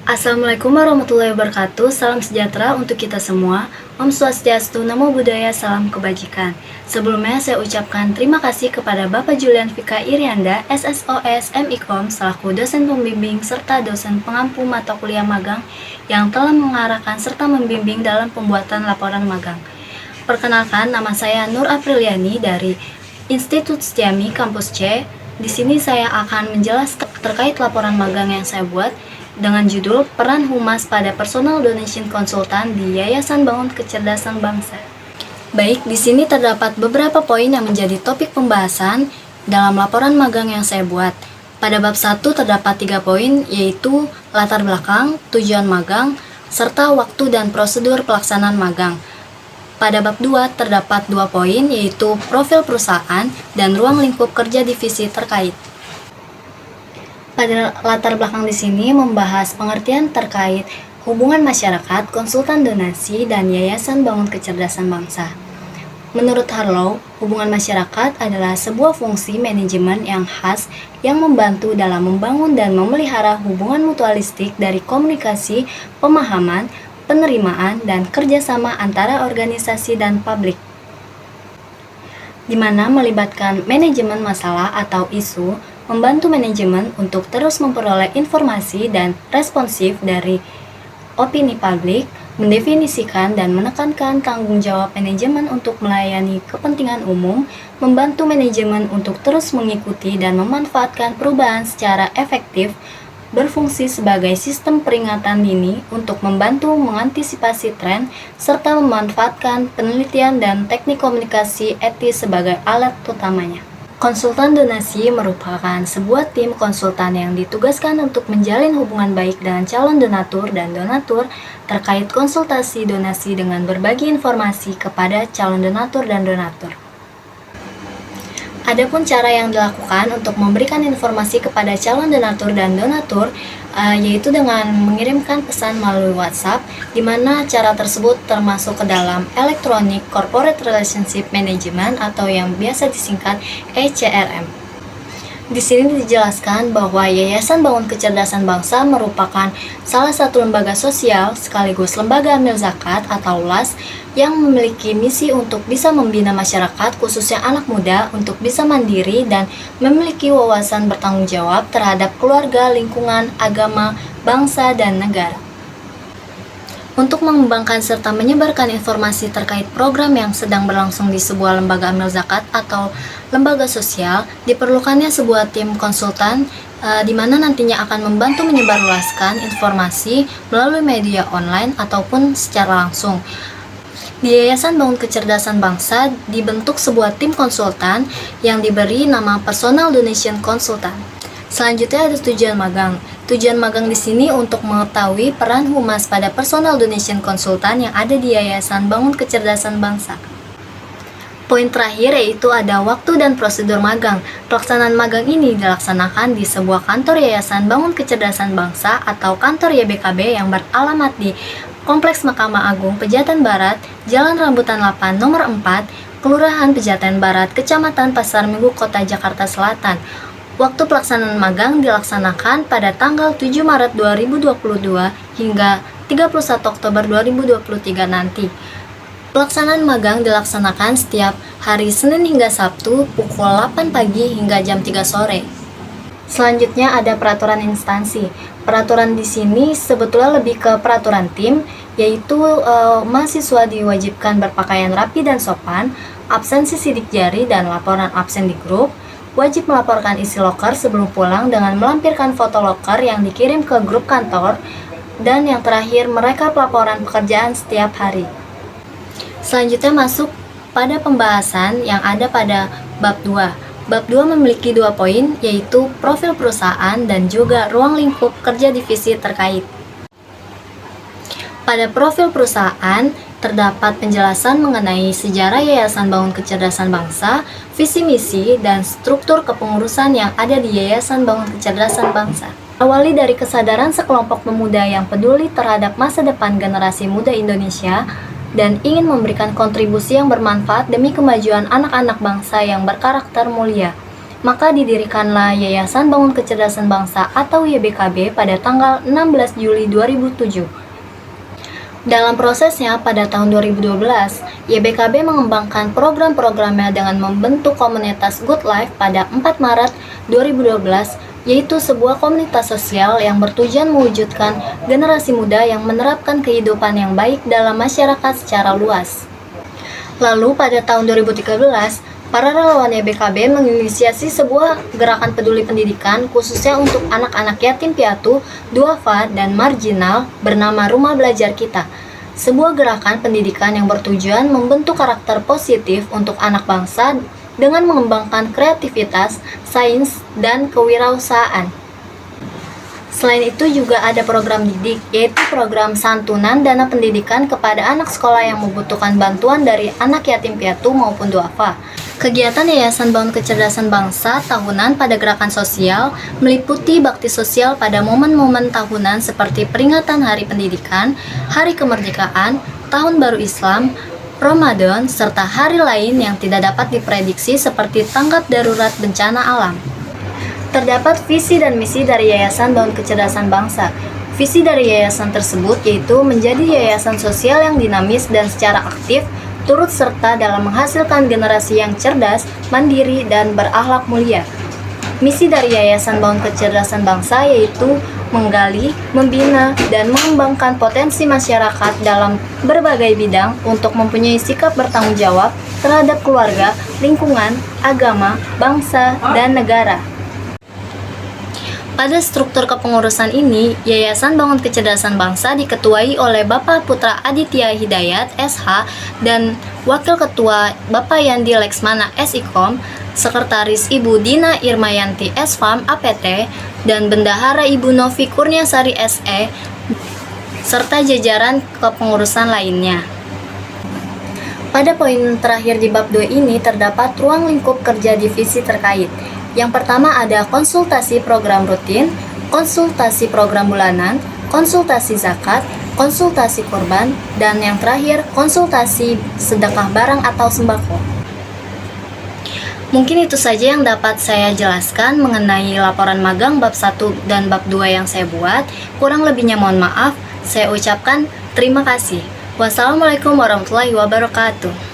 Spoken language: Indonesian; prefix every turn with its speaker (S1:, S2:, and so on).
S1: Assalamualaikum warahmatullahi wabarakatuh. Salam sejahtera untuk kita semua. Om Swastiastu, Namo Buddhaya, salam kebajikan. Sebelumnya saya ucapkan terima kasih kepada Bapak Julian Vika Irianda, SSOS MIKOM, selaku dosen pembimbing serta dosen pengampu mata kuliah magang yang telah mengarahkan serta membimbing dalam pembuatan laporan magang. Perkenalkan, nama saya Nur Apriliani dari Institut Setiami Kampus C. Di sini saya akan menjelaskan terkait laporan magang yang saya buat dengan judul Peran Humas pada Personal Donation Konsultan di Yayasan Bangun Kecerdasan Bangsa. Baik, di sini terdapat beberapa poin yang menjadi topik pembahasan dalam laporan magang yang saya buat. Pada bab 1 terdapat 3 poin, yaitu latar belakang, tujuan magang, serta waktu dan prosedur pelaksanaan magang. Pada bab 2 terdapat 2 poin, yaitu profil perusahaan dan ruang lingkup kerja divisi terkait. Pada latar belakang di sini membahas pengertian terkait hubungan masyarakat, konsultan donasi, dan Yayasan Bangun Kecerdasan Bangsa. Menurut Harlow, hubungan masyarakat adalah sebuah fungsi manajemen yang khas yang membantu dalam membangun dan memelihara hubungan mutualistik dari komunikasi, pemahaman, penerimaan, dan kerjasama antara organisasi dan publik, di mana melibatkan manajemen masalah atau isu, membantu manajemen untuk terus memperoleh informasi dan responsif dari opini publik, mendefinisikan dan menekankan tanggung jawab manajemen untuk melayani kepentingan umum, membantu manajemen untuk terus mengikuti dan memanfaatkan perubahan secara efektif, berfungsi sebagai sistem peringatan dini untuk membantu mengantisipasi tren, serta memanfaatkan penelitian dan teknik komunikasi etis sebagai alat utamanya. Konsultan donasi merupakan sebuah tim konsultan yang ditugaskan untuk menjalin hubungan baik dengan calon donatur dan donatur terkait konsultasi donasi dengan berbagi informasi kepada calon donatur dan donatur. Adapun cara yang dilakukan untuk memberikan informasi kepada calon donatur dan donatur yaitu dengan mengirimkan pesan melalui WhatsApp, di mana cara tersebut termasuk ke dalam Electronic Corporate Relationship Management atau yang biasa disingkat ECRM. Di sini dijelaskan bahwa Yayasan Bangun Kecerdasan Bangsa merupakan salah satu lembaga sosial sekaligus lembaga amil zakat atau LAS yang memiliki misi untuk bisa membina masyarakat khususnya anak muda untuk bisa mandiri dan memiliki wawasan bertanggung jawab terhadap keluarga, lingkungan, agama, bangsa, dan negara. Untuk mengembangkan serta menyebarkan informasi terkait program yang sedang berlangsung di sebuah lembaga amil zakat atau lembaga sosial, diperlukannya sebuah tim konsultan di mana nantinya akan membantu menyebarluaskan informasi melalui media online ataupun secara langsung. Di Yayasan Bangun Kecerdasan Bangsa dibentuk sebuah tim konsultan yang diberi nama Personal Donation Consultant. Selanjutnya ada tujuan magang. Tujuan magang di sini untuk mengetahui peran humas pada personal donation konsultan yang ada di Yayasan Bangun Kecerdasan Bangsa. Poin terakhir yaitu ada waktu dan prosedur magang. Pelaksanaan magang ini dilaksanakan di sebuah kantor Yayasan Bangun Kecerdasan Bangsa atau kantor YBKB yang beralamat di Kompleks Mahkamah Agung Pejaten Barat, Jalan Rambutan 8 nomor 4, Kelurahan Pejaten Barat, Kecamatan Pasar Minggu, Kota Jakarta Selatan. Waktu pelaksanaan magang dilaksanakan pada tanggal 7 Maret 2022 hingga 31 Oktober 2023 nanti. Pelaksanaan magang dilaksanakan setiap hari Senin hingga Sabtu pukul 8 pagi hingga jam 3 sore. Selanjutnya ada peraturan instansi. Peraturan di sini sebetulnya lebih ke peraturan tim, yaitu mahasiswa diwajibkan berpakaian rapi dan sopan, absensi sidik jari dan laporan absen di grup, wajib melaporkan isi loker sebelum pulang dengan melampirkan foto loker yang dikirim ke grup kantor, dan yang terakhir mereka pelaporan pekerjaan setiap hari. Selanjutnya masuk pada pembahasan yang ada pada bab 2. Bab 2 memiliki 2 poin, yaitu profil perusahaan dan juga ruang lingkup kerja divisi terkait. Pada profil perusahaan, terdapat penjelasan mengenai sejarah Yayasan Bangun Kecerdasan Bangsa, visi misi, dan struktur kepengurusan yang ada di Yayasan Bangun Kecerdasan Bangsa. Awali dari kesadaran sekelompok pemuda yang peduli terhadap masa depan generasi muda Indonesia dan ingin memberikan kontribusi yang bermanfaat demi kemajuan anak-anak bangsa yang berkarakter mulia. maka didirikanlah Yayasan Bangun Kecerdasan Bangsa atau YBKB pada tanggal 16 Juli 2007. Dalam prosesnya, pada tahun 2012, YBKB mengembangkan program-programnya dengan membentuk komunitas Good Life pada 4 Maret 2012, yaitu sebuah komunitas sosial yang bertujuan mewujudkan generasi muda yang menerapkan kehidupan yang baik dalam masyarakat secara luas. Lalu pada tahun 2013, para relawan YBKB menginisiasi sebuah gerakan peduli pendidikan khususnya untuk anak-anak yatim piatu, duafa, dan marginal bernama Rumah Belajar Kita. Sebuah gerakan pendidikan yang bertujuan membentuk karakter positif untuk anak bangsa dengan mengembangkan kreativitas, sains, dan kewirausahaan. Selain itu juga ada program didik, yaitu program santunan dana pendidikan kepada anak sekolah yang membutuhkan bantuan dari anak yatim piatu maupun duafa. Kegiatan Yayasan Bangun Kecerdasan Bangsa tahunan pada gerakan sosial meliputi bakti sosial pada momen-momen tahunan seperti peringatan Hari Pendidikan, Hari Kemerdekaan, Tahun Baru Islam, Ramadan, serta hari lain yang tidak dapat diprediksi seperti tanggap darurat bencana alam. Terdapat visi dan misi dari Yayasan Bangun Kecerdasan Bangsa. Visi dari yayasan tersebut yaitu menjadi yayasan sosial yang dinamis dan secara aktif turut serta dalam menghasilkan generasi yang cerdas, mandiri, dan berakhlak mulia. Misi dari Yayasan Bangun Kecerdasan Bangsa yaitu menggali, membina, dan mengembangkan potensi masyarakat dalam berbagai bidang untuk mempunyai sikap bertanggung jawab terhadap keluarga, lingkungan, agama, bangsa, dan negara. Pada struktur kepengurusan ini, Yayasan Bangun Kecerdasan Bangsa diketuai oleh Bapak Putra Aditya Hidayat, SH, dan Wakil Ketua Bapak Yandi Leksmana, SIKOM, Sekretaris Ibu Dina Irmayanti, SFAM, APT, dan Bendahara Ibu Novi Kurniasari, SE, serta jajaran kepengurusan lainnya. Pada poin terakhir di bab 2 ini terdapat ruang lingkup kerja divisi terkait. Yang pertama ada konsultasi program rutin, konsultasi program bulanan, konsultasi zakat, konsultasi kurban, dan yang terakhir konsultasi sedekah barang atau sembako. Mungkin itu saja yang dapat saya jelaskan mengenai laporan magang bab 1 dan bab 2 yang saya buat. Kurang lebihnya mohon maaf. Saya ucapkan terima kasih. Wassalamualaikum warahmatullahi wabarakatuh.